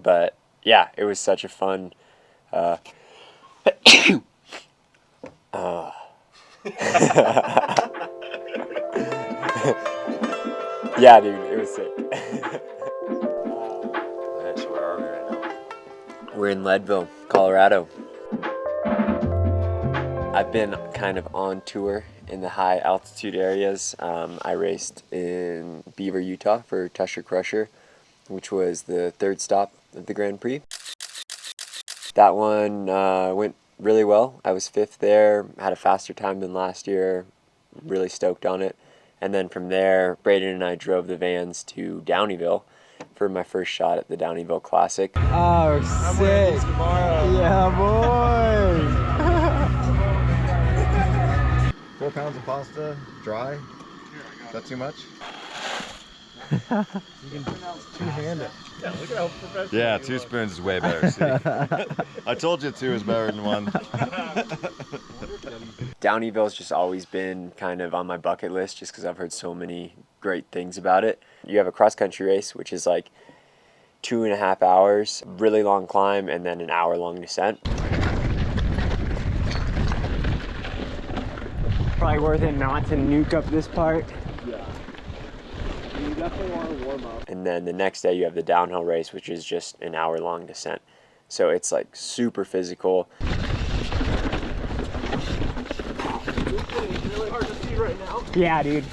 But yeah, it was such a fun yeah, dude, it was sick. So where are we right now? We're in Leadville, Colorado. I've been kind of on tour in the high altitude areas. I raced in Beaver, Utah for Tusher Crusher, which was the third stop of the Grand Prix. That one went really well. I was fifth there, had a faster time than last year, really stoked on it. And then from there, Braden and I drove the vans to Downeyville for my first shot at the Downeyville Classic. Oh, sick. Yeah, boy. 4 pounds of pasta, dry. Is that too much? You can two-hand it. Yeah, look at how professional. Yeah, 2 spoons is way better. See? I told you 2 is better than 1. Downeyville's just always been kind of on my bucket list just because I've heard so many great things about it. You have a cross-country race, which is like 2.5 hours, really long climb, and then an hour-long descent. Probably worth it not to nuke up this part. Yeah. You definitely want to warm up. And then the next day you have the downhill race, which is just an hour-long descent. So it's like super physical. It's really hard to see right now. Yeah, dude.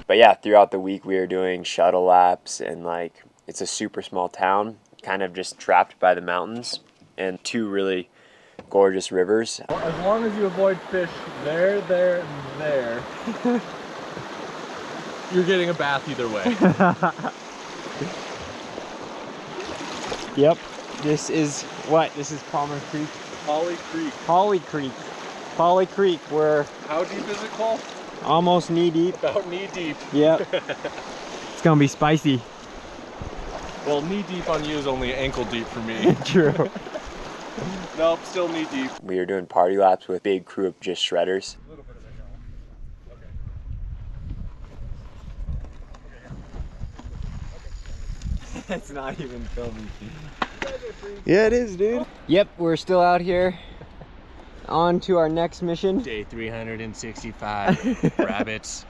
But yeah, throughout the week we were doing shuttle laps, and like it's a super small town, kind of just trapped by the mountains and 2 really gorgeous rivers. As long as you avoid fish there, and there, you're getting a bath either way. Yep. This is what? This is Palmer Creek? Holly Creek. Holly Creek. Holly Creek. We're How deep is it, Cole? almost knee deep. About knee deep. Yep. It's gonna be spicy. Well, knee deep on you is only ankle deep for me. True. Nope, still knee deep. We were doing party laps with a big crew of just shredders. A little bit of it now. Okay. It's not even filming. Yeah, it is, dude. Yep, we're still out here. On to our next mission. Day 365. Rabbits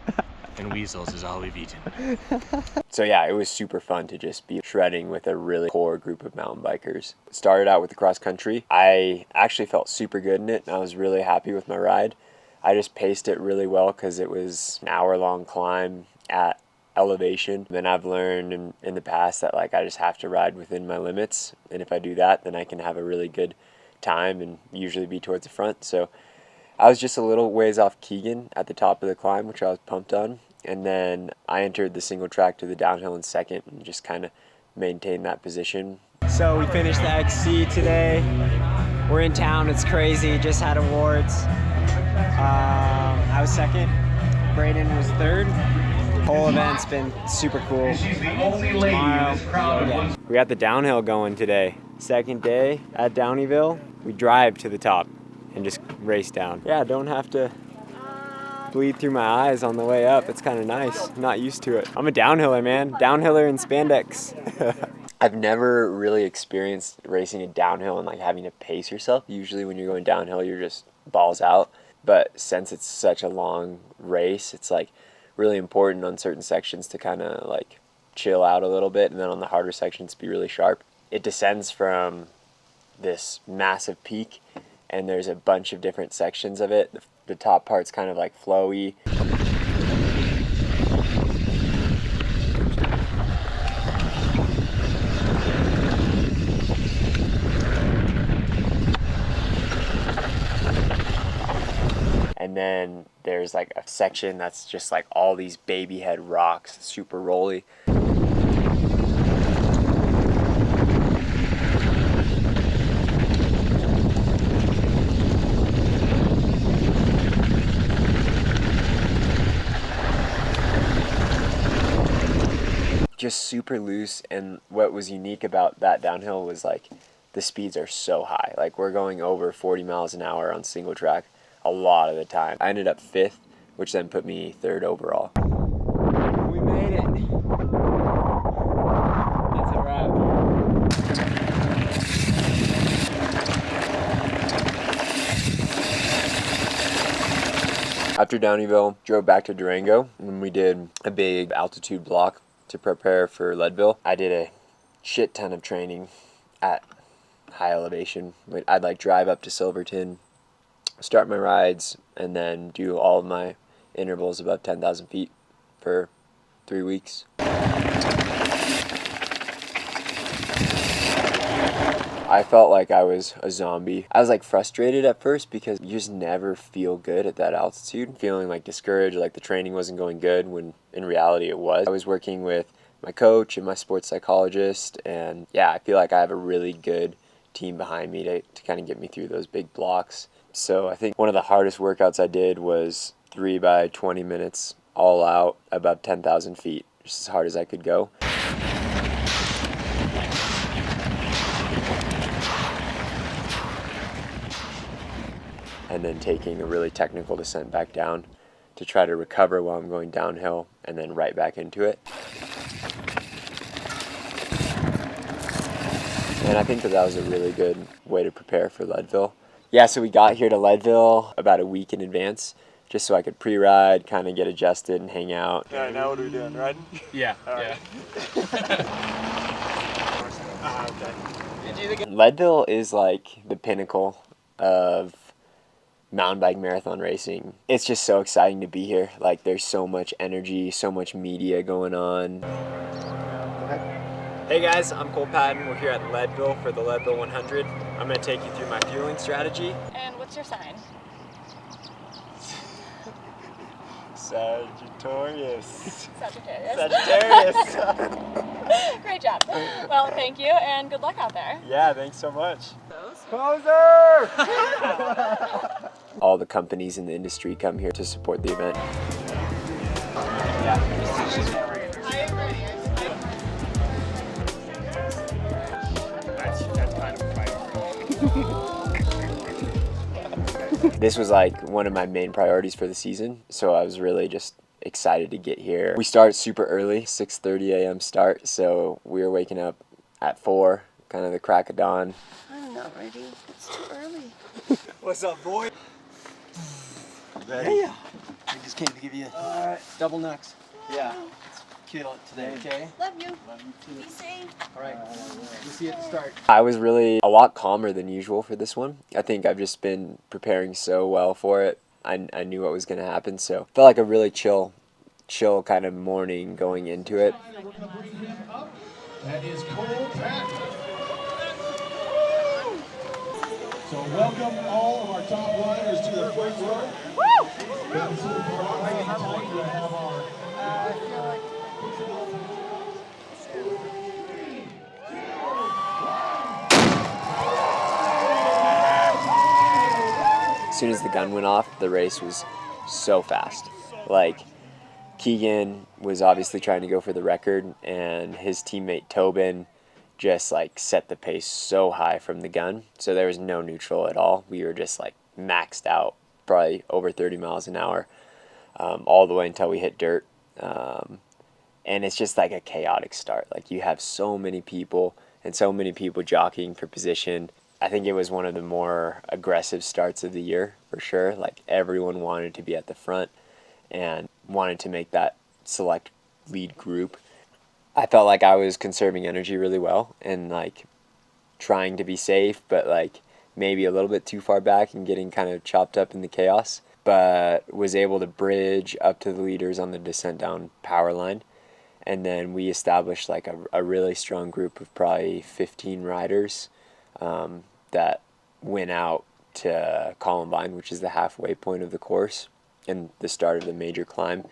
and weasels is all we've eaten. So yeah, it was super fun to just be shredding with a really core group of mountain bikers. Started out with the cross country. I actually felt super good in it, and I was really happy with my ride. I just paced it really well because it was an hour-long climb at elevation. Then I've learned in the past that like I just have to ride within my limits, and if I do that, then I can have a really good time and usually be towards the front. So I was just a little ways off Keegan at the top of the climb, which I was pumped on, and then I entered the single track to the downhill in second and just kind of maintained that position. So we finished the XC today. We're in town, it's crazy, just had awards. I was second, Braden was third. Whole event's been super cool. Tomorrow, we got the downhill going today. Second day at Downeyville. We drive to the top and just race down. Yeah, don't have to bleed through my eyes on the way up. It's kind of nice. I'm not used to it. I'm a downhiller, man. Downhiller in spandex. I've never really experienced racing a downhill and like having to pace yourself. Usually when you're going downhill, you're just balls out. But since it's such a long race, it's like really important on certain sections to kind of like chill out a little bit, and then on the harder sections be really sharp. It descends from this massive peak, and there's a bunch of different sections of it. The top part's kind of like flowy. And then there's like a section that's just like all these baby head rocks, super rolly. Just super loose, and what was unique about that downhill was like the speeds are so high. Like we're going over 40 miles an hour on single track a lot of the time. I ended up 5th, which then put me 3rd overall. We made it. That's a wrap. After Downeyville, drove back to Durango, and we did a big altitude block to prepare for Leadville. I did a shit ton of training at high elevation. I'd like drive up to Silverton, start my rides, and then do all of my intervals above 10,000 feet for 3 weeks. I felt like I was a zombie. I was like frustrated at first because you just never feel good at that altitude. Feeling like discouraged, like the training wasn't going good, when in reality it was. I was working with my coach and my sports psychologist, and yeah, I feel like I have a really good team behind me to kind of get me through those big blocks. So I think one of the hardest workouts I did was 3 by 20 minutes all out above 10,000 feet, just as hard as I could go. And then taking a really technical descent back down to try to recover while I'm going downhill, and then right back into it. And I think that was a really good way to prepare for Leadville. Yeah, so we got here to Leadville about a week in advance, just so I could pre-ride, kind of get adjusted and hang out. All right, now what are we doing, riding? Yeah, yeah. Leadville is like the pinnacle of mountain bike marathon racing. It's just so exciting to be here. Like there's so much energy, so much media going on. Hey guys, I'm Cole Patton. We're here at Leadville for the Leadville 100. I'm going to take you through my fueling strategy. And what's your sign? Sagittarius. Sagittarius. Great job. Well, thank you, and good luck out there. Yeah, thanks so much. Poser! All the companies in the industry come here to support the event. That's kind of a priority. This was like one of my main priorities for the season, so I was really just excited to get here. We start super early, 6:30 a.m. start, so we were waking up at 4, kind of the crack of dawn. I'm not ready. It's too early. What's up, boy? Ready? Yeah. I just came to give you double nucks. Yeah. Let's kill it today, okay? Love you. Be safe. All right. We'll see you at the start. I was really a lot calmer than usual for this one. I think I've just been preparing so well for it. I knew what was going to happen, so felt like a really chill kind of morning going into it. That is Cole Patton. So welcome all of our top riders to the front row. As soon as the gun went off, the race was so fast. Like, Keegan was obviously trying to go for the record, and his teammate Tobin just like set the pace so high from the gun, so there was no neutral at all. We were just like maxed out, probably over 30 miles an hour, all the way until we hit dirt. And it's just like a chaotic start. Like, you have so many people and so many people jockeying for position. I think it was one of the more aggressive starts of the year, for sure. Like, everyone wanted to be at the front and wanted to make that select lead group. I felt like I was conserving energy really well and like trying to be safe, but like maybe a little bit too far back and getting kind of chopped up in the chaos, but was able to bridge up to the leaders on the descent down power line. And then we established like a really strong group of probably 15 riders that went out to Columbine, which is the halfway point of the course. and the start of the major climb.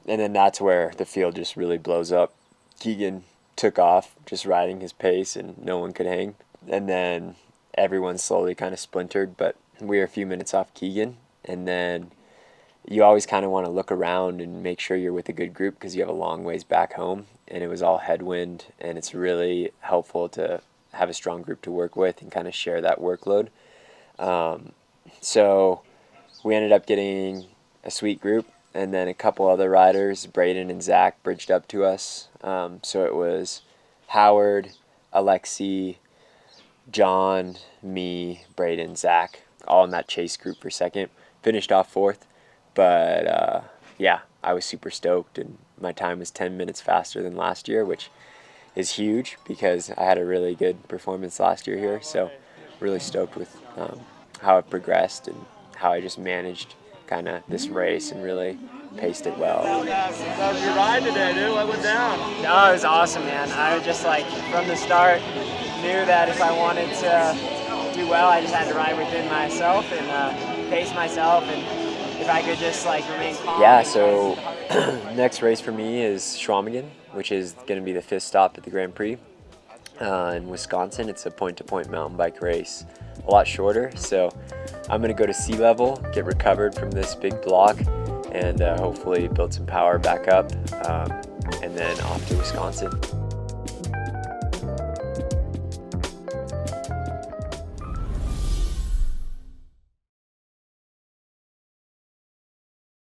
And then that's where the field just really blows up. Keegan took off, just riding his pace, and no one could hang. And then everyone slowly kind of splintered, but we were a few minutes off Keegan. And then you always kind of want to look around and make sure you're with a good group because you have a long ways back home. And it was all headwind, and it's really helpful to have a strong group to work with and kind of share that workload. So we ended up getting a sweet group, and then a couple other riders, Braden and Zach, bridged up to us. So it was Howard, Alexi, John, me, Braden, Zach, all in that chase group for second. Finished off fourth, but yeah, I was super stoked, and my time was 10 minutes faster than last year, which is huge because I had a really good performance last year here. So really stoked with how I've progressed and how I just managed kind of this race and really paced it well. How was your ride today, dude? What went down? Oh, it was awesome, man. I just from the start knew that if I wanted to do well, I just had to ride within myself and pace myself, and if I could just remain calm. Yeah, so next race for me is Schwamigan, which is going to be the 5th stop at the Grand Prix in Wisconsin. It's a point-to-point mountain bike race, a lot shorter. So I'm going to go to sea level, get recovered from this big block, and hopefully build some power back up, and then off to Wisconsin.